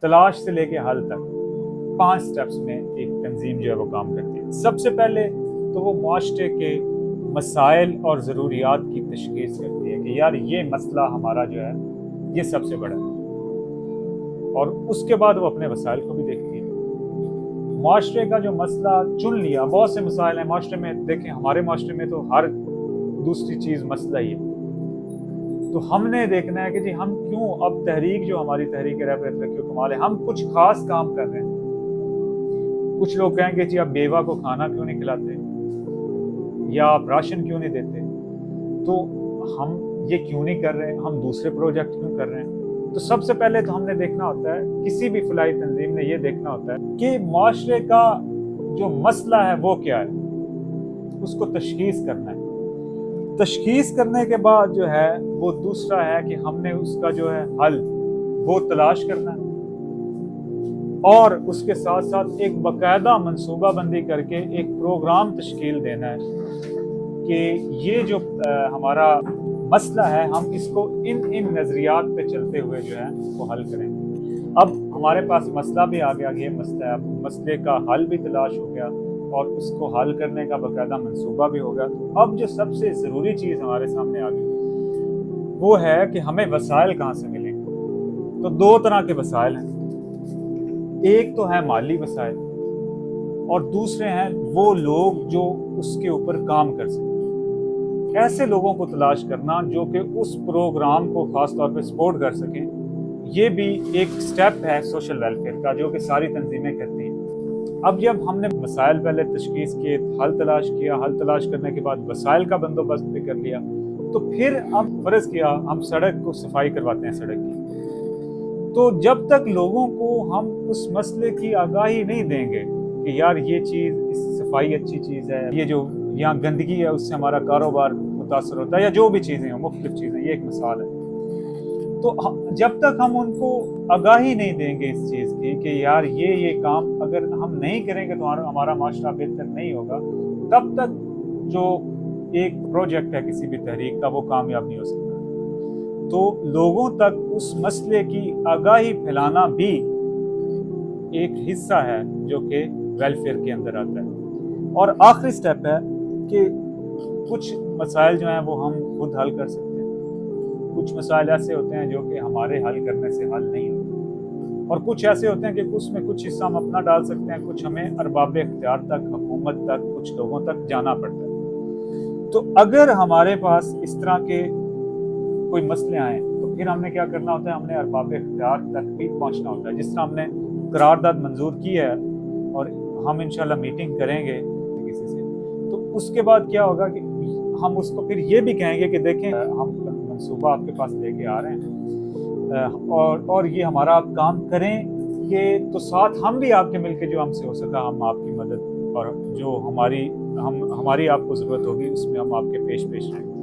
तलाश से लेके हल तक 5 स्टेप्स में एक तंजीम जो है वो काम करती है। सबसे पहले तो वो माशरे के मसाइल और ज़रूरियात की तशख़ीस करती है कि यार ये मसला हमारा जो है ये सबसे बड़ा है, और उसके बाद वो अपने वसाइल को भी देखती है। माशरे का जो मसला चुन लिया, बहुत से मसाइल हैं माशरे में, देखें हमारे माशरे में तो हर दूसरी चीज़ मसला ही है। तो हमने देखना है कि जी हम क्यों अब तहरीक जो हमारी तहरीक रफ़अत तरक्की कमाल है, हम कुछ खास काम कर रहे हैं। कुछ लोग कहेंगे जी आप बेवा को खाना क्यों नहीं खिलाते, या आप राशन क्यों नहीं देते, तो हम ये क्यों नहीं कर रहे हैं, हम दूसरे प्रोजेक्ट क्यों कर रहे हैं। तो सबसे पहले तो हमने देखना होता है, किसी भी फलाही तंजीम ने ये देखना होता है कि माशरे का जो मसला है वो क्या है, उसको तशख़ीस करना है। तशख़ीस करने के बाद जो है वो दूसरा है कि हमने उसका जो है हल वो तलाश करना है, और उसके साथ साथ एक बाकायदा मनसूबा बंदी करके एक प्रोग्राम तश्कील देना है कि ये जो हमारा मसला है हम इसको इन नज़रियात पे चलते हुए जो है वो हल करेंगे। अब हमारे पास मसला भी आ गया, ये मसला है, मसले का हल भी तलाश हो गया और उसको हल करने का बाकायदा मनसूबा भी हो गया। तो अब जो सबसे ज़रूरी चीज़ हमारे सामने आ गई वो है कि हमें वसाइल कहाँ से मिलेंगे। तो 2 तरह के वसाइल हैं, एक तो है माली वसाइल और दूसरे हैं वो लोग जो उसके ऊपर काम कर सकें। ऐसे लोगों को तलाश करना जो कि उस प्रोग्राम को ख़ास तौर पे सपोर्ट कर सकें, ये भी एक स्टेप है सोशल वेलफेयर का जो कि सारी तंजीमें करती हैं। अब जब हमने मसाइल पहले तशख़ीस किए, हल तलाश किया, हल तलाश करने के बाद वसाइल का बंदोबस्त भी कर लिया, तो फिर अब फ़र्ज़ किया हम सड़क को सफाई करवाते हैं सड़क की। तो जब तक लोगों को हम उस मसले की आगाही नहीं देंगे कि यार ये चीज़, इस सफाई अच्छी चीज़ है, ये जो यहाँ गंदगी है उससे हमारा कारोबार मुतासर होता है, या जो भी चीज़ें हैं, मुख्तलिफ चीज़ें, ये एक मिसाल है। तो जब तक हम उनको आगाही नहीं देंगे इस चीज़ की कि यार ये काम अगर हम नहीं करेंगे तो हमारा माशरा बेहतर नहीं होगा, तब तक जो एक प्रोजेक्ट है किसी भी तहरीक का वो कामयाब नहीं हो सकता। तो लोगों तक उस मसले की आगाही फैलाना भी एक हिस्सा है जो कि वेलफेयर के अंदर आता है। और आखिरी स्टेप है कि कुछ मसाइल जो हैं वो हम खुद हल कर सकते हैं, कुछ मसाइल ऐसे होते हैं जो कि हमारे हल करने से हल नहीं होते, और कुछ ऐसे होते हैं कि उसमें कुछ हिस्सा हम अपना डाल सकते हैं, कुछ हमें अरबाब इख्तियार तक, हुकूमत तक, कुछ लोगों तक जाना पड़ता है। तो अगर हमारे पास इस तरह के कोई मसले आए तो फिर हमने क्या करना होता है, हमने अरबाब इख्तियार तक भी पहुंचना होता है। जिस तरह हमने करारदाद मंजूर की है और हम इंशाल्लाह मीटिंग करेंगे किसी से, तो उसके बाद क्या होगा कि हम उसको फिर ये भी कहेंगे कि देखें हम मनसूबा आपके पास लेके आ रहे हैं और ये हमारा आप काम करेंगे, तो साथ हम भी आपके मिलके जो हमसे हो सका हम आपकी मदद और जो हमारी आपको ज़रूरत होगी उसमें हम आपके पेश रहेंगे।